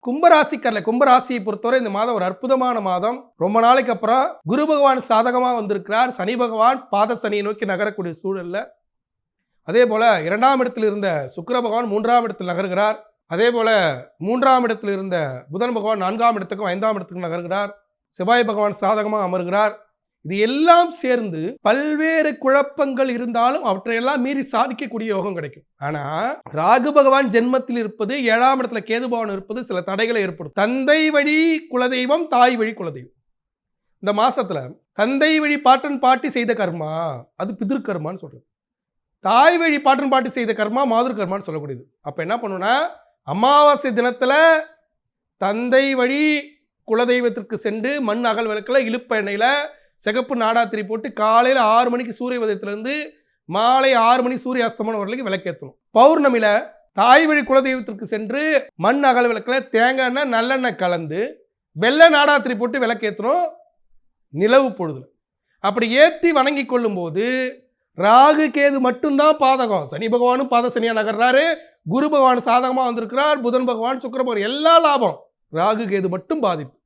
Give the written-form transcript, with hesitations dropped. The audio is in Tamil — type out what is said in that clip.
கும்பராசியை பொறுத்தவரை இந்த மாதம் ஒரு அற்புதமான மாதம். ரொம்ப நாளைக்கு அப்புறம் குரு பகவான் சாதகமாக வந்திருக்கிறார். சனி பகவான் பாத சனியை நோக்கி நகரக்கூடிய சூழல்ல, அதே போல 2ஆம் இடத்தில் இருந்த சுக்கிர பகவான் 3ஆம் இடத்தில் நகர்கிறார். அதே போல 3ஆம் இடத்தில் இருந்த புதன் பகவான் 4ஆம் இடத்துக்கும் 5ஆம் இடத்துக்கும் நகர்கிறார். செவ்வாய் பகவான் சாதகமாக அமர்கிறார். இது எல்லாம் சேர்ந்து பல்வேறு குழப்பங்கள் இருந்தாலும் அவற்றையெல்லாம் மீறி சாதிக்கக்கூடிய யோகம் கிடைக்கும். ஆனா ராகு பகவான் ஜென்மத்தில் இருப்பது, 7ஆம் இடத்துல கேது பகவான் இருப்பது சில தடைகளை ஏற்படும். தந்தை வழி குலதெய்வம், தாய் வழி குலதெய்வம். இந்த மாசத்துல தந்தை வழி பாட்டன் பாட்டி செய்த கர்மா அது பிதிர் கர்மான்னு சொல்றது. தாய் வழி பாட்டன் பாட்டி செய்த கர்மா மாதுர் கர்மான்னு சொல்லக்கூடியது. அப்ப என்ன பண்ணுனா, அமாவாசை தினத்துல தந்தை வழி குலதெய்வத்திற்கு சென்று மண் அகல் விளக்கில் இழுப்ப எண்ணெயில சிகப்பு நாடாத்திரி போட்டு காலையில் 6 மணிக்கு சூரிய உதயத்திலிருந்து மாலை 6 மணி சூரிய அஸ்தமனம் வரைக்கும் விளக்கேற்றணும். பௌர்ணமியில தாய் வழி குலதெய்வத்திற்கு சென்று மண் அகல் விளக்கில் தேங்காய் எண்ணெய் நல்லெண்ணெய் கலந்து வெள்ளை நாடாத்திரி போட்டு விளக்கேற்றணும் நிலவு பொழுதுல. அப்படி ஏற்றி வணங்கி கொள்ளும் போது ராகு கேது மட்டும்தான் பாதகம். சனி பகவானும் பாத சனியா நகர்றாரு. குரு பகவான் சாதகமாக வந்திருக்கிறார். புதன் பகவான் சுக்கிர பகவான் எல்லா லாபம். ராகு கேது மட்டும் பாதிப்பு.